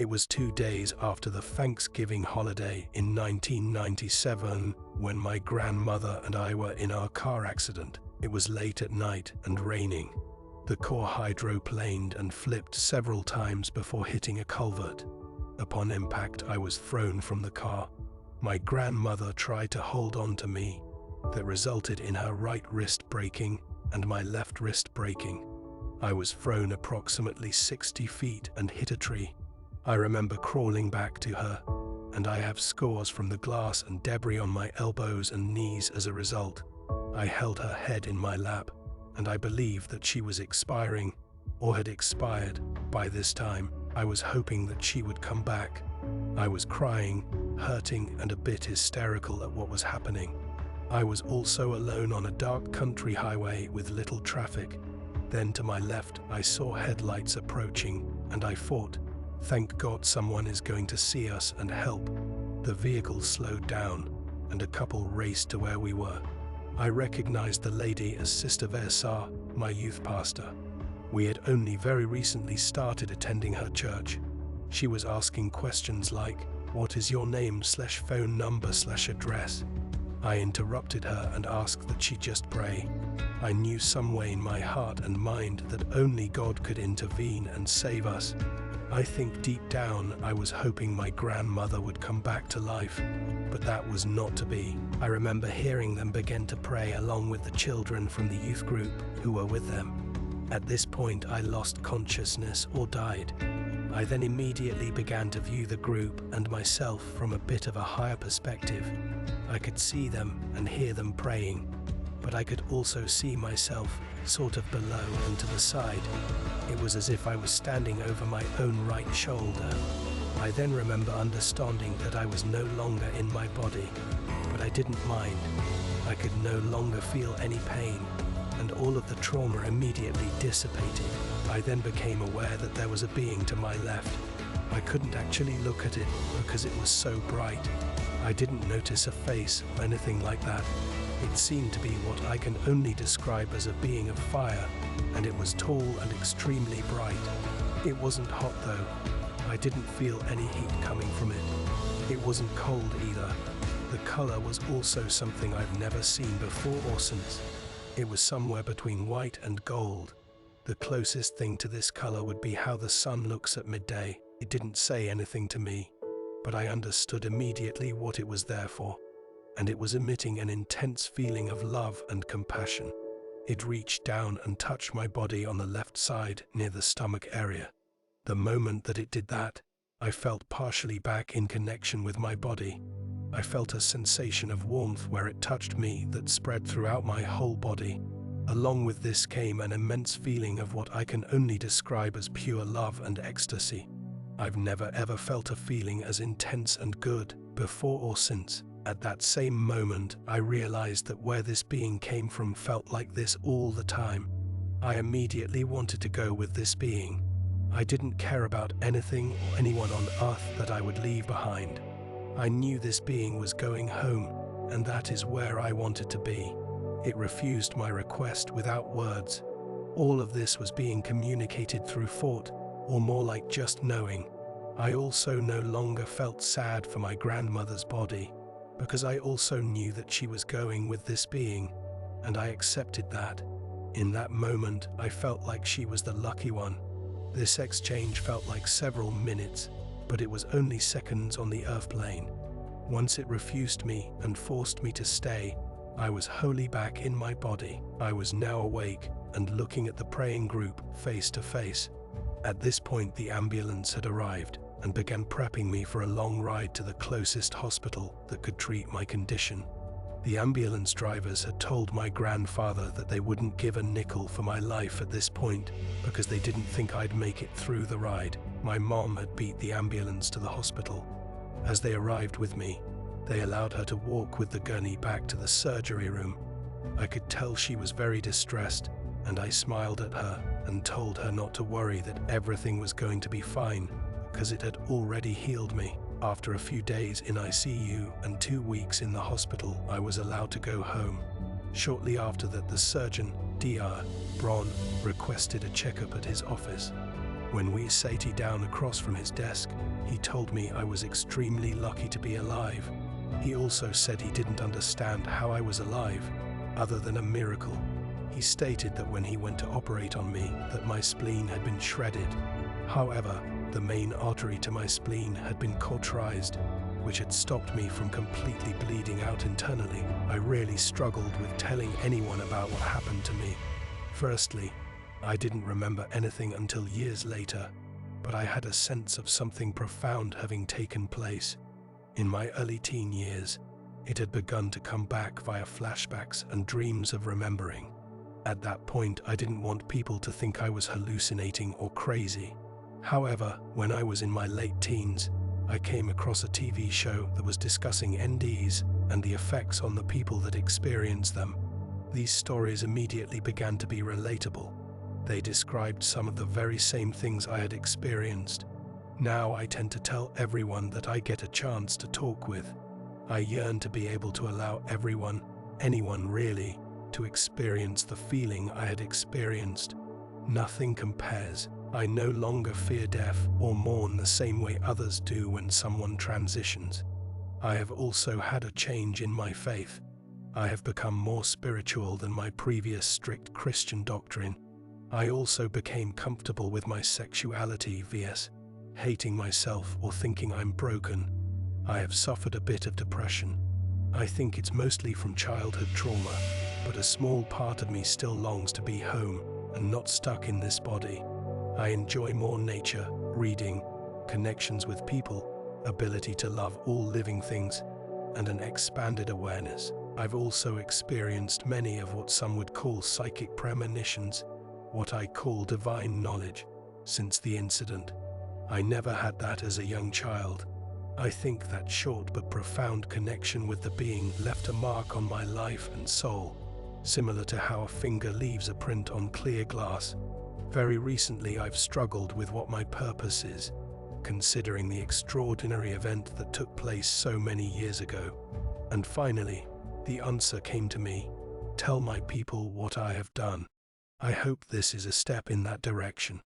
It was 2 days after the Thanksgiving holiday in 1997 when my grandmother and I were in our car accident. It was late at night and raining. The car hydroplaned and flipped several times before hitting a culvert. Upon impact, I was thrown from the car. My grandmother tried to hold on to me. That resulted in her right wrist breaking and my left wrist breaking. I was thrown approximately 60 feet and hit a tree. I remember crawling back to her, and I have scars from the glass and debris on my elbows and knees as a result. I held her head in my lap, and I believed that she was expiring, or had expired. By this time, I was hoping that she would come back. I was crying, hurting, and a bit hysterical at what was happening. I was also alone on a dark country highway with little traffic. Then to my left, I saw headlights approaching, and I thought, thank God someone is going to see us and help. The vehicle slowed down, and a couple raced to where we were. I recognized the lady as Sister Versa, my youth pastor. We had only very recently started attending her church. She was asking questions like, "What is your name/phone number/address?" I interrupted her and asked that she just pray. I knew some way in my heart and mind that only God could intervene and save us. I think deep down I was hoping my grandmother would come back to life, but that was not to be. I remember hearing them begin to pray along with the children from the youth group who were with them. At this point I lost consciousness or died. I then immediately began to view the group and myself from a bit of a higher perspective. I could see them and hear them praying, but I could also see myself sort of below and to the side. It was as if I was standing over my own right shoulder. I then remember understanding that I was no longer in my body, but I didn't mind. I could no longer feel any pain, and all of the trauma immediately dissipated. I then became aware that there was a being to my left. I couldn't actually look at it because it was so bright. I didn't notice a face or anything like that. It seemed to be what I can only describe as a being of fire, and it was tall and extremely bright. It wasn't hot though. I didn't feel any heat coming from it. It wasn't cold either. The color was also something I've never seen before or since. It was somewhere between white and gold. The closest thing to this color would be how the sun looks at midday. It didn't say anything to me, but I understood immediately what it was there for, and it was emitting an intense feeling of love and compassion. It reached down and touched my body on the left side near the stomach area. The moment that it did that, I felt partially back in connection with my body. I felt a sensation of warmth where it touched me that spread throughout my whole body. Along with this came an immense feeling of what I can only describe as pure love and ecstasy. I've never ever felt a feeling as intense and good before or since. At that same moment, I realized that where this being came from felt like this all the time. I immediately wanted to go with this being. I didn't care about anything or anyone on earth that I would leave behind. I knew this being was going home, and that is where I wanted to be. It refused my request without words. All of this was being communicated through thought, or more like just knowing. I also no longer felt sad for my grandmother's body, because I also knew that she was going with this being, and I accepted that. In that moment, I felt like she was the lucky one. This exchange felt like several minutes, but it was only seconds on the earth plane. Once it refused me and forced me to stay, I was wholly back in my body. I was now awake and looking at the praying group face to face. At this point, the ambulance had arrived and began prepping me for a long ride to the closest hospital that could treat my condition. The ambulance drivers had told my grandfather that they wouldn't give a nickel for my life at this point because they didn't think I'd make it through the ride. My mom had beat the ambulance to the hospital. As they arrived with me, they allowed her to walk with the gurney back to the surgery room. I could tell she was very distressed, and I smiled at her and told her not to worry, that everything was going to be fine because it had already healed me. After a few days in ICU and 2 weeks in the hospital, I was allowed to go home. Shortly after that, the surgeon, Dr. Braun, requested a checkup at his office. When we sat down across from his desk, he told me I was extremely lucky to be alive. He also said he didn't understand how I was alive, other than a miracle. He stated that when he went to operate on me, that my spleen had been shredded. However, the main artery to my spleen had been cauterized, which had stopped me from completely bleeding out internally. I really struggled with telling anyone about what happened to me. Firstly, I didn't remember anything until years later, but I had a sense of something profound having taken place. In my early teen years, it had begun to come back via flashbacks and dreams of remembering. At that point, I didn't want people to think I was hallucinating or crazy. However, when I was in my late teens, I came across a TV show that was discussing NDEs and the effects on the people that experience them. These stories immediately began to be relatable. They described some of the very same things I had experienced. Now I tend to tell everyone that I get a chance to talk with. I yearn to be able to allow everyone, anyone really, to experience the feeling I had experienced. Nothing compares. I no longer fear death or mourn the same way others do when someone transitions. I have also had a change in my faith. I have become more spiritual than my previous strict Christian doctrine. I also became comfortable with my sexuality vs. hating myself or thinking I'm broken. I have suffered a bit of depression. I think it's mostly from childhood trauma, but a small part of me still longs to be home and not stuck in this body. I enjoy more nature, reading, connections with people, ability to love all living things, and an expanded awareness. I've also experienced many of what some would call psychic premonitions, what I call divine knowledge, since the incident. I never had that as a young child. I think that short but profound connection with the being left a mark on my life and soul, similar to how a finger leaves a print on clear glass. Very recently I've struggled with what my purpose is, considering the extraordinary event that took place so many years ago. And finally, the answer came to me: tell my people what I have done. I hope this is a step in that direction.